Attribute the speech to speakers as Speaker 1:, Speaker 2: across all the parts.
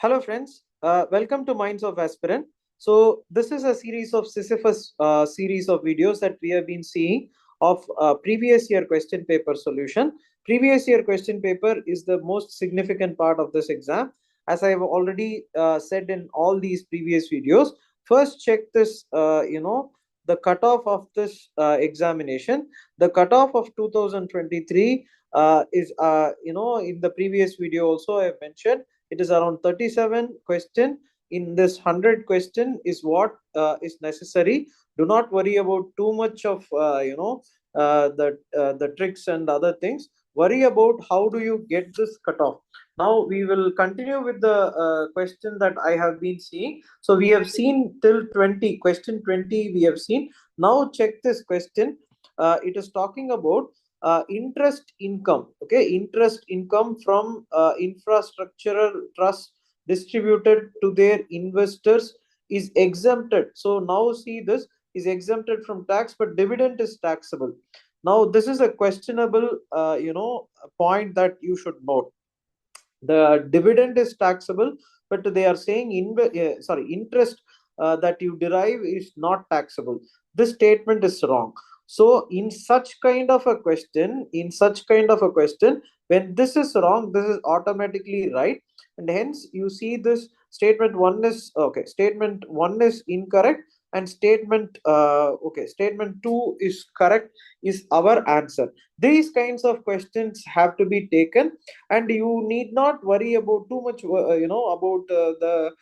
Speaker 1: Hello, friends. Welcome to Minds of Aspirant. So, this is a series of Sisyphus series of videos that we have been seeing of previous year question paper solution. Previous year question paper is the most significant part of this exam. As I have already said in all these previous videos, first check this, the cutoff of this examination. The cutoff of 2023 is, in the previous video also I have mentioned it is around 37 question. In this 100 question is what is necessary. Do not worry about too much of the tricks and other things. Worry about how do you get this cutoff. Now we will continue with the question that I have been seeing. So we have seen till 20, question 20 we have seen. Now check this question. It is talking about interest income. Okay, interest income from infrastructural trust distributed to their investors is exempted. So now see, this is exempted from tax, but dividend is taxable. Now this is a questionable point that you should note. The dividend is taxable, but they are saying interest that you derive is not taxable. This statement is wrong. So in such kind of a question, when this is wrong, this is automatically right, and hence you see this statement one is okay, statement one is incorrect, and statement two is correct, is our answer. These kinds of questions have to be taken, and you need not worry about too much about the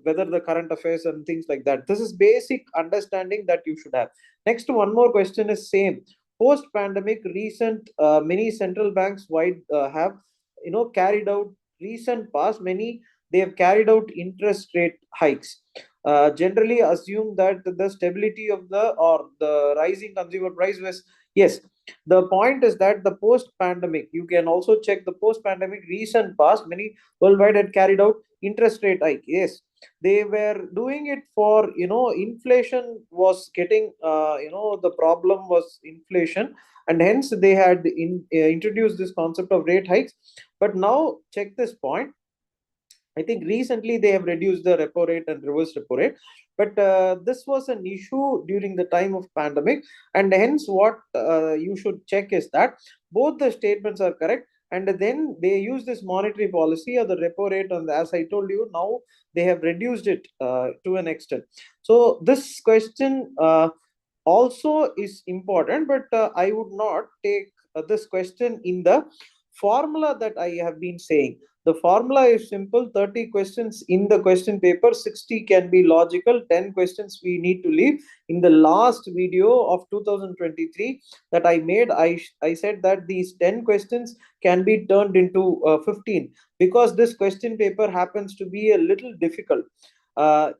Speaker 1: whether the current affairs and things like that. This is basic understanding that you should have. Next, one more question is same. Post pandemic, recent many central banks wide have carried out, recent past many, they have carried out interest rate hikes. Generally assume that the stability of the or the rising consumer price was, yes. The point is that the post pandemic, you can also check the post pandemic recent past, many worldwide had carried out interest rate hike. Yes, they were doing it for, inflation was getting, the problem was inflation, and hence they had introduced this concept of rate hikes. But now check this point. I think recently they have reduced the repo rate and reverse repo rate, but this was an issue during the time of pandemic, and hence what you should check is that both the statements are correct, and then they use this monetary policy or the repo rate, and as I told you, now they have reduced it to an extent. So this question also is important, but I would not take this question in the formula that I have been saying. The formula is simple: 30 questions in the question paper, 60 can be logical, 10 questions we need to leave. In the last video of 2023 that I made, I said that these 10 questions can be turned into 15, because this question paper happens to be a little difficult.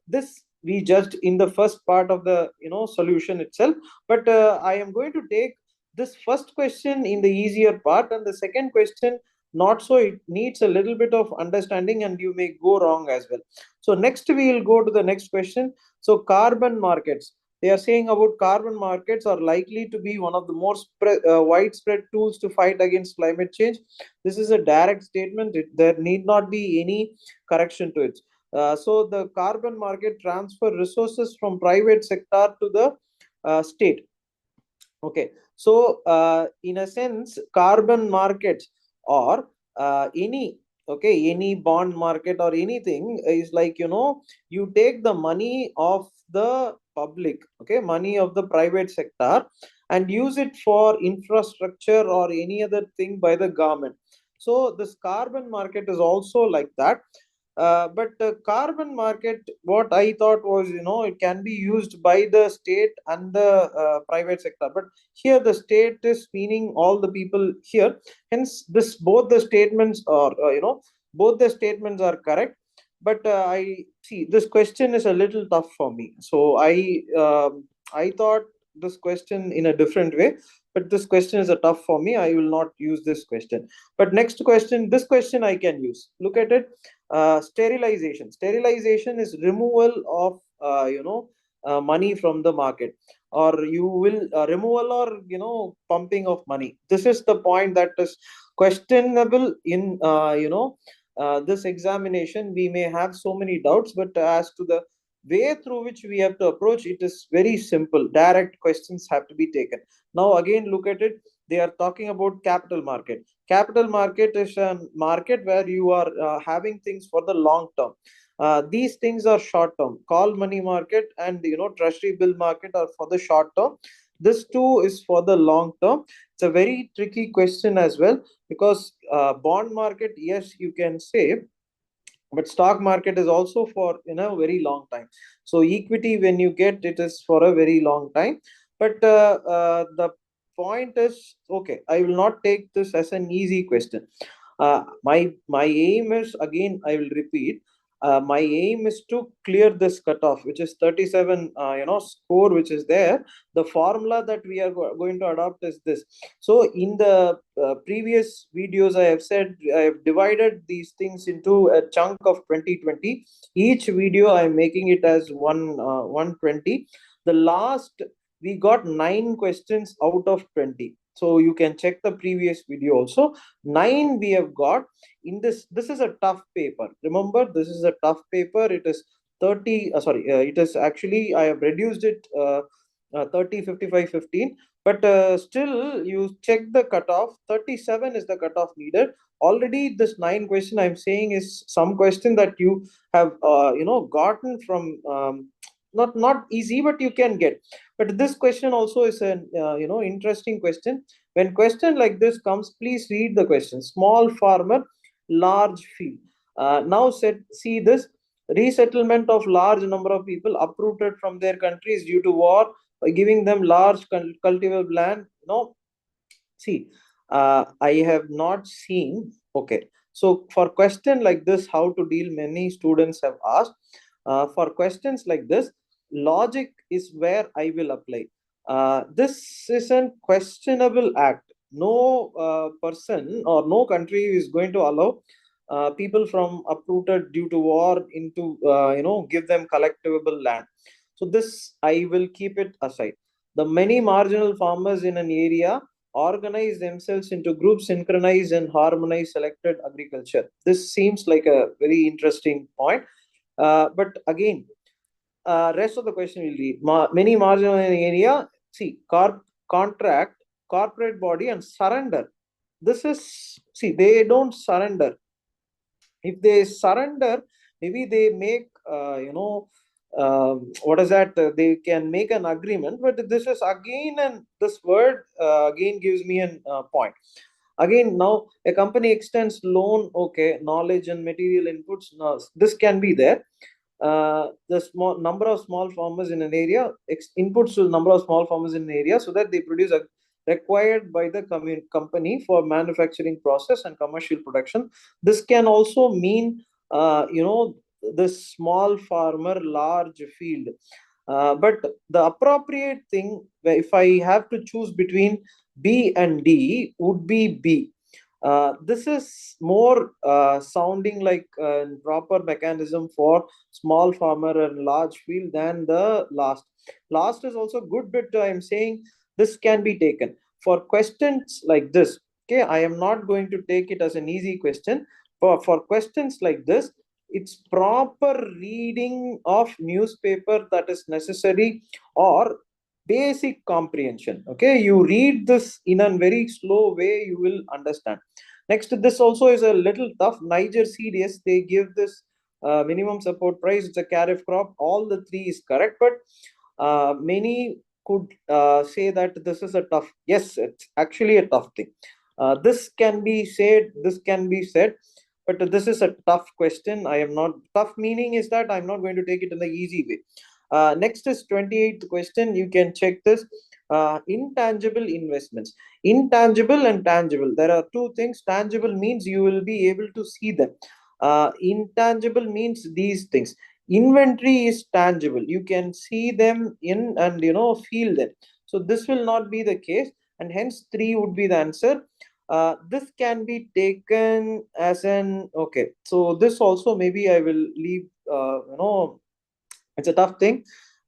Speaker 1: This we judged in the first part of the solution itself, but I am going to take this first question in the easier part, and the second question not so. It needs a little bit of understanding and you may go wrong as well. So next we will go to the next question. So carbon markets, they are saying about carbon markets are likely to be one of the more widespread tools to fight against climate change. This is a direct statement. There need not be any correction to it. So the carbon market transfer resources from private sector to the state. Okay, so in a sense, carbon markets or any bond market or anything is like, you take the money of the public, okay, money of the private sector, and use it for infrastructure or any other thing by the government. So this carbon market is also like that. But the carbon market, what I thought was, it can be used by the state and the private sector. But here the state is meaning all the people here. Hence, this both the statements are, both the statements are correct. But I see this question is a little tough for me. So I thought this question in a different way. But this question is a tough for me. I will not use this question. But next question, this question I can use. Look at it. Sterilization is removal of money from the market, or you will removal or pumping of money. This is the point that is questionable in this examination we may have so many doubts, but as to the way through which we have to approach, it is very simple. Direct questions have to be taken. Now again, look at it. They are talking about capital market. Capital market is a market where you are having things for the long term. These things are short term. Call money market and treasury bill market are for the short term. This too is for the long term. It's a very tricky question as well, because bond market, yes, you can say, but stock market is also for very long time. So equity, when you get it, is for a very long time. But the point is, okay, I will not take this as an easy question. My aim is, again I will repeat, my aim is to clear this cutoff, which is 37 score, which is there. The formula that we are going to adopt is this. So in the previous videos, I have said I have divided these things into a chunk of 2020. Each video I am making it as 120. The last, we got 9 questions out of 20. So you can check the previous video also. 9 we have got in this. This is a tough paper. Remember, this is a tough paper. It is 30. It is actually, I have reduced it 30, 55, 15. But still, you check the cutoff. 37 is the cutoff needed. Already, this 9 question I'm saying is some question that you have gotten from, not easy, but you can get. But this question also is an interesting question. When question like this comes, please read the question. Small farmer, large field. Now see this: resettlement of large number of people uprooted from their countries due to war, by giving them large cultivable land. No, see, I have not seen. Okay, so for question like this, how to deal? Many students have asked. For questions like this, logic is where I will apply. This is a questionable act. No person or no country is going to allow people from uprooted due to war into give them collectible land. So this I will keep it aside. The many marginal farmers in an area organize themselves into groups, synchronize and harmonize selected agriculture. This seems like a very interesting point. But again, rest of the question will read. Many marginal in an area. See, contract, corporate body, and surrender. This is, see, they don't surrender. If they surrender, maybe they make what is that, they can make an agreement. But this is again, and this word again gives me an point. Again, now a company extends loan. Okay, knowledge and material inputs. Now this can be there. The small number of small farmers in an area, inputs to the number of small farmers in an area, so that they produce a required by the company for manufacturing process and commercial production. This can also mean the small farmer, large field. But the appropriate thing, if I have to choose between B and D, would be B. This is more sounding like a proper mechanism for small farmer and large field than the last. Last is also good, but I'm saying this can be taken for questions like this. Okay, I am not going to take it as an easy question. For questions like this, it's proper reading of newspaper that is necessary, or basic comprehension. Okay, you read this in a very slow way, you will understand. Next, this also is a little tough. Niger seed, yes, they give this minimum support price. It's a kharif crop. All the three is correct, but many could say that this is a tough. Yes, it's actually a tough thing. This can be said. This can be said, but this is a tough question. I am not, tough meaning is that I'm not going to take it in the easy way. Next is 28th question. You can check this. Intangible investments. Intangible and tangible. There are two things. Tangible means you will be able to see them. Intangible means these things. Inventory is tangible. You can see them in and feel them. So this will not be the case, and hence 3 would be the answer. This can be taken as an, okay. So this also maybe I will leave. It's a tough thing,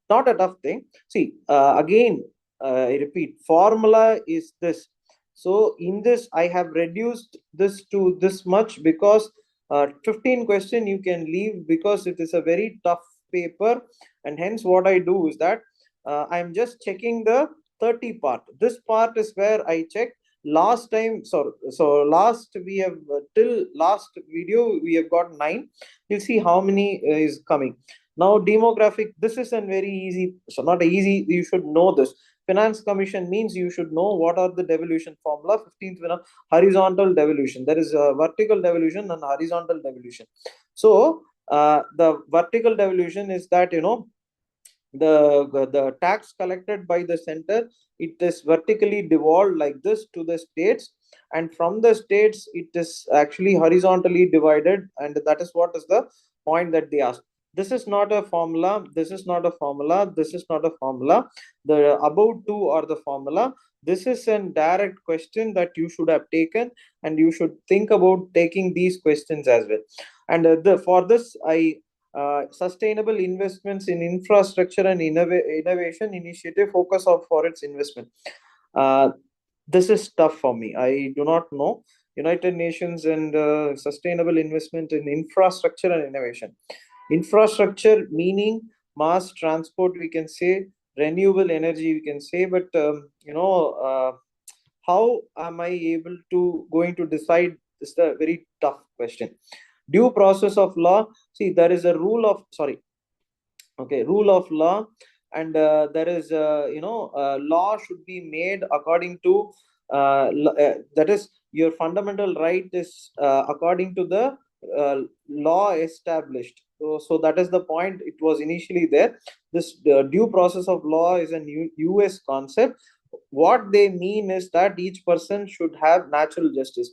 Speaker 1: not a tough thing. See, again, I repeat, formula is this. So in this, I have reduced this to this much because 15 question you can leave because it is a very tough paper. And hence what I do is that I'm just checking the 30 part. This part is where I check last time. So last we have till last video we have got 9. You'll see how many is coming. Now demographic, this is a very easy, so not easy, you should know this. Finance commission means you should know what are the devolution formula. 15th one, horizontal devolution. There is a vertical devolution and horizontal devolution. So the vertical devolution is that, the tax collected by the center, it is vertically devolved like this to the states, and from the states it is actually horizontally divided, and that is what is the point that they ask. This is not a formula, this is not a formula, this is not a formula. The above two are the formula. This is a direct question that you should have taken, and you should think about taking these questions as well. And for this I sustainable investments in infrastructure and innovation initiative focus of for its investment. Uh, this is tough for me. I do not know. United Nations and sustainable investment in infrastructure and innovation. Infrastructure meaning mass transport, we can say, renewable energy, we can say, but how am I able to going to decide? This is a very tough question. Due process of law. See, there is a rule of, sorry, okay, rule of law, and there is law should be made according to that is your fundamental right is according to the law established. So that is the point. It was initially there. This due process of law is a new US concept. What they mean is that each person should have natural justice.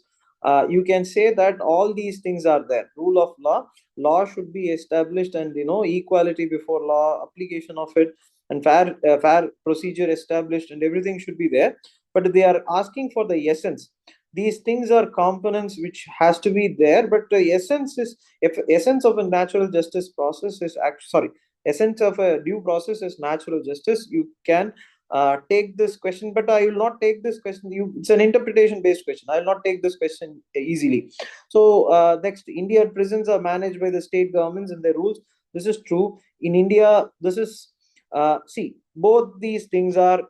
Speaker 1: You can say that all these things are there. Rule of law, law should be established, and equality before law, application of it, and fair procedure established, and everything should be there. But they are asking for the essence. These things are components which has to be there, but the essence is, if essence of a natural justice process is actually, sorry, essence of a due process is natural justice. You can take this question, but I will not take this question. It's an interpretation based question. I will not take this question easily. So next, India prisons are managed by the state governments and their rules. This is true. In India, this is see, both these things are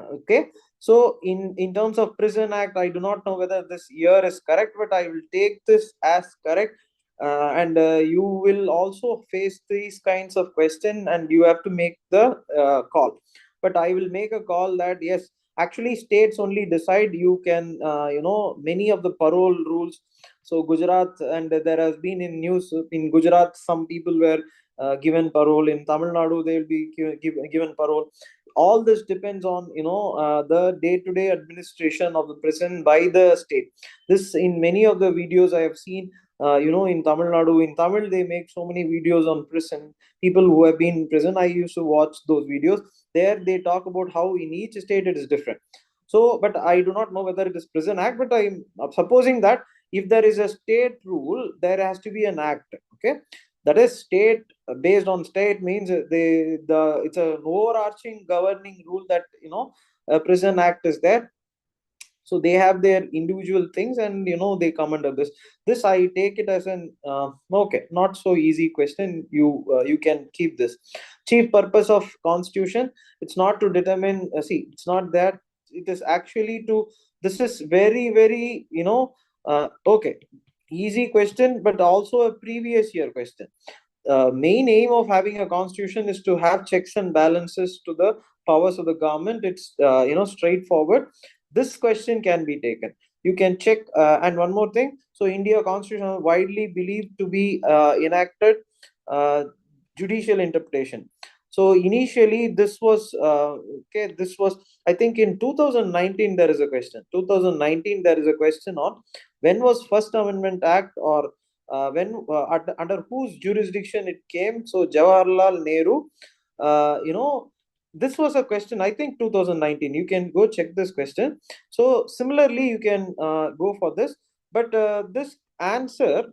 Speaker 1: okay. So in terms of prison act, I do not know whether this year is correct, but I will take this as correct. And you will also face these kinds of question, and you have to make the call. But I will make a call that yes, actually states only decide. You can many of the parole rules. So Gujarat, and there has been in news in Gujarat, some people were given parole. In Tamil Nadu, they will be given parole. All this depends on the day-to-day administration of the prison by the state. This, in many of the videos I have seen, in Tamil Nadu, in Tamil, they make so many videos on prison, people who have been in prison. I used to watch those videos. There they talk about how in each state it is different. So, but I do not know whether it is prison act, but I'm supposing that if there is a state rule, there has to be an act. Okay, that is state, based on state means the it's a overarching governing rule that a prison act is there. So they have their individual things, and they come under this. I take it as an okay, not so easy question. You can keep this. Chief purpose of constitution, it's not to determine, see, it's not that. It is actually to, this is very very okay, easy question, but also a previous year question. Main aim of having a constitution is to have checks and balances to the powers of the government. It's straightforward. This question can be taken. You can check. And one more thing. So India constitution widely believed to be enacted uh, judicial interpretation. So initially this was okay. This was, I think, in 2019 there is a question. 2019 there is a question on when was First Amendment Act, or under whose jurisdiction it came. So Jawaharlal Nehru, this was a question, I think 2019. You can go check this question. So similarly, you can go for this. But this answer,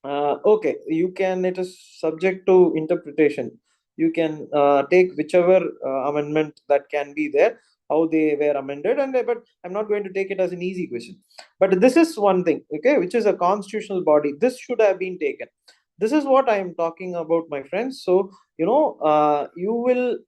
Speaker 1: okay, you can, it is subject to interpretation. You can take whichever amendment that can be there. how they were amended, and but I'm not going to take it as an easy question. But this is one thing, okay, which is a constitutional body. This should have been taken. This is what I am talking about, my friends. So you will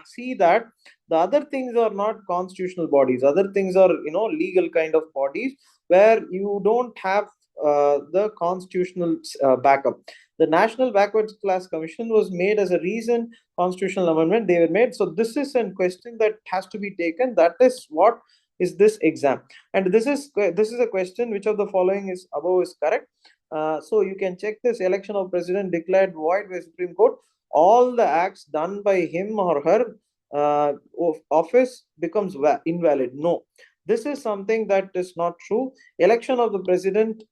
Speaker 1: see that the other things are not constitutional bodies. Other things are legal kind of bodies where you don't have the constitutional backup. The National Backward Class Commission was made as a recent constitutional amendment. They were made. So this is a question that has to be taken. That is what is this exam. And this is a question: which of the following is above is correct? So you can check this: election of president declared void by Supreme Court. All the acts done by him or her of office becomes invalid. No, this is something that is not true. Election of the president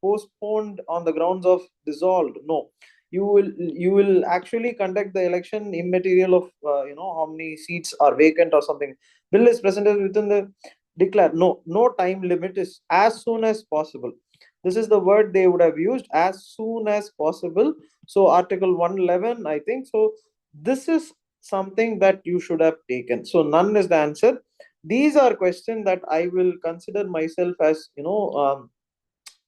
Speaker 1: postponed on the grounds of dissolved. No, you will actually conduct the election immaterial of how many seats are vacant or something. Bill is presented within the declare. No time limit, is as soon as possible. This is the word they would have used, as soon as possible. So article 111, I think so. This is something that you should have taken. So none is the answer. These are questions that I will consider myself as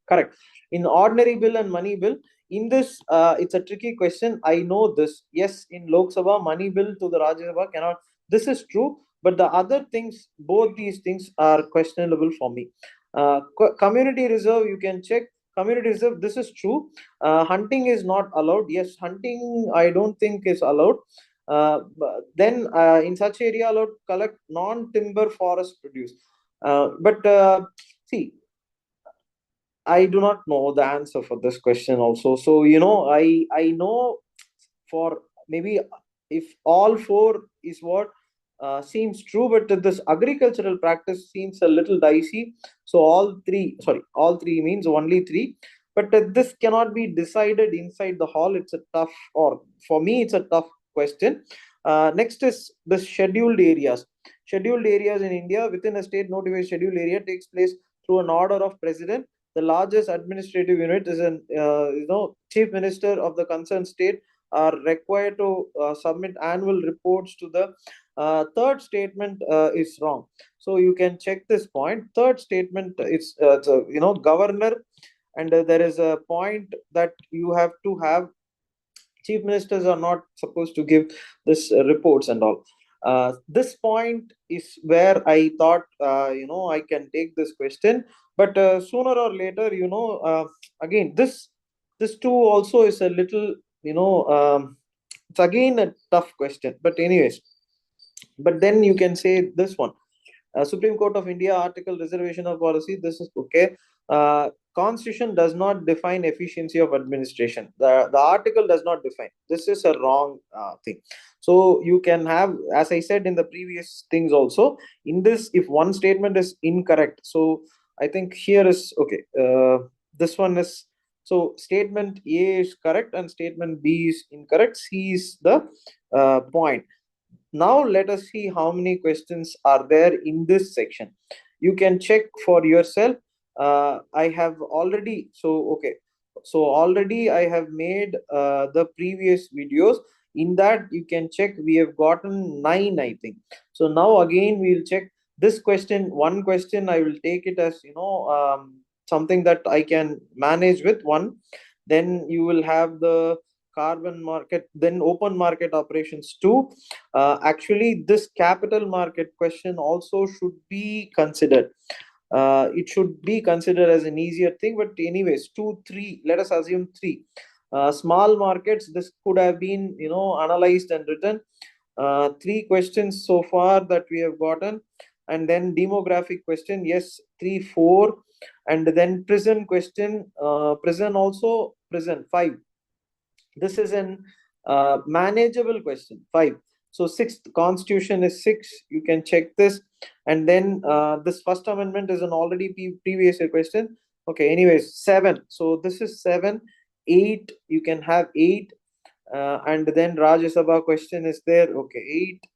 Speaker 1: correct. In ordinary bill and money bill, in this it's a tricky question. I know this. Yes, in Lok Sabha, money bill to the Rajya Sabha cannot. This is true. But the other things, both these things are questionable for me. Community reserve, you can check. Community reserve, this is true. Hunting is not allowed. Yes, hunting I don't think is allowed. Then in such area allowed collect non-timber forest produce. But see, I do not know the answer for this question also. So I know for maybe if all four is what seems true, but this agricultural practice seems a little dicey. So all three means only three. But this cannot be decided inside the hall. It's a tough, or for me, it's a tough question. Next is the scheduled areas. Scheduled areas in India within a state notified scheduled area takes place through an order of president. The largest administrative unit is an chief minister of the concerned state are required to submit annual reports to the third statement is wrong. So you can check this point. Third statement is governor, and there is a point that you have to have chief ministers are not supposed to give this reports and all. This point is where I thought I can take this question. But sooner or later, again, this too also is a little, it's again a tough question. But anyways, but then you can say this one: Supreme Court of India article reservation of policy. This is okay. Constitution does not define efficiency of administration. The article does not define. This is a wrong thing. So you can have, as I said in the previous things also, in this, if one statement is incorrect, so I think here is okay. This one is, so statement A is correct and statement B is incorrect. C is the point. Now let us see how many questions are there in this section. You can check for yourself. I have already, so okay, so already I have made the previous videos. In that you can check, we have gotten 9, I think. So now again we will check this question. One question I will take it as something that I can manage with one. Then you will have the carbon market, then open market operations too. Actually, this capital market question also should be considered. It should be considered as an easier thing. But anyways, 2 3, let us assume 3 small markets. This could have been analyzed and written. 3 questions so far that we have gotten. And then demographic question, yes, 3 4. And then prison question, prison also, prison 5. This is an manageable question, 5. So sixth constitution is 6. You can check this. And then this first amendment is an already previous year question. Okay, anyways, 7. So this is 7. 8, you can have 8. And then Rajya Sabha question is there. Okay, 8.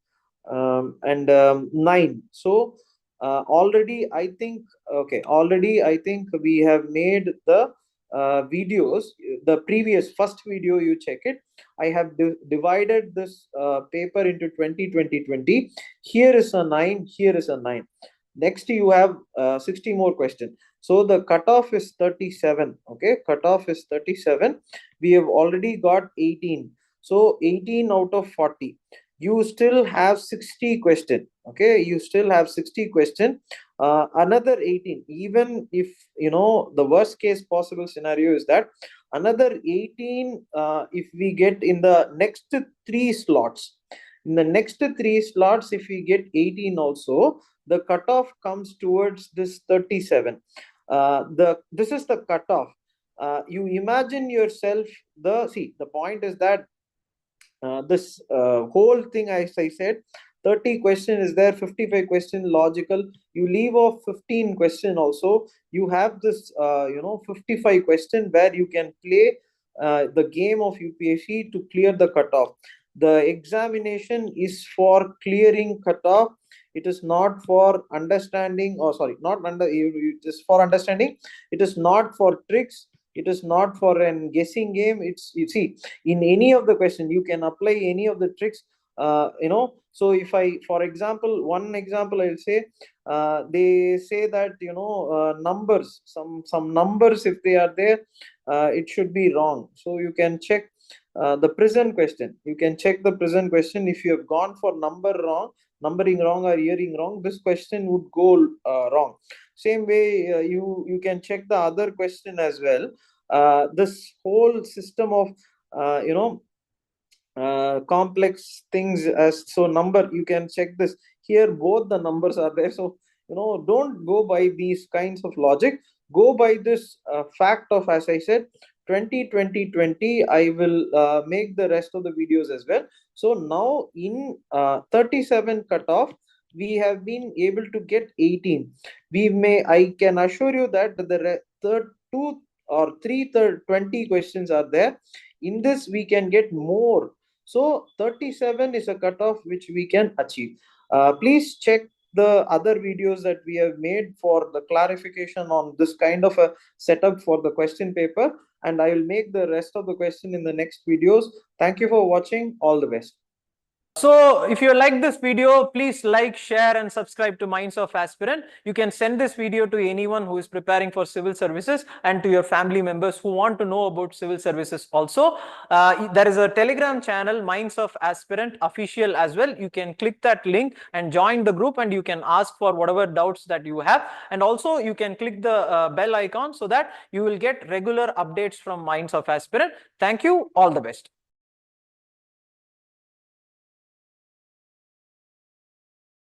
Speaker 1: And 9. So already I think, okay, already I think we have made the videos. The previous first video, you check it. I have divided this paper into 20, 20, 20. Here is a 9, here is a 9. Next, you have 60 more questions. So the cutoff is 37. Okay, cutoff is 37. We have already got 18. So 18 out of 40. You still have 60 question. Okay, you still have 60 question. Another 18. Even if the worst case possible scenario is that another 18, if we get in the next three slots, if we get 18 also, the cutoff comes towards this 37. This is the cutoff. You imagine yourself, the point is that this whole thing, as I said, 30 question is there, 55 question logical, you leave off 15 question also, you have this 55 question where you can play the game of UPSC to clear the cutoff. The examination is for clearing cutoff. It is not for understanding, or sorry, not under, it is for understanding. It is not for tricks. It is not for an guessing game. It's, you see, in any of the question you can apply any of the tricks. So if I, for example, one example I'll say, they say that numbers, some numbers, if they are there, it should be wrong. So you can check the present question. You can check the present question. If you have gone for numbering wrong or hearing wrong, this question would go wrong. Same way, you can check the other question as well. This whole system of complex things, as so number, you can check this. Here both the numbers are there. So don't go by these kinds of logic. Go by this fact of, as I said, 20, 20, 20. I will make the rest of the videos as well. So now in 37 cutoff, we have been able to get 18. I can assure you that the third two or three third 20 questions are there. In this we can get more. So 37 is a cutoff which we can achieve. Please check the other videos that we have made for the clarification on this kind of a setup for the question paper, and I will make the rest of the question in the next videos. Thank you for watching. All the best.
Speaker 2: So if you like this video, please like, share and subscribe to Minds of Aspirant. You can send this video to anyone who is preparing for civil services and to your family members who want to know about civil services also. There is a Telegram channel, Minds of Aspirant official as well. You can click that link and join the group, and you can ask for whatever doubts that you have. And also you can click the bell icon so that you will get regular updates from Minds of Aspirant. Thank you. All the best.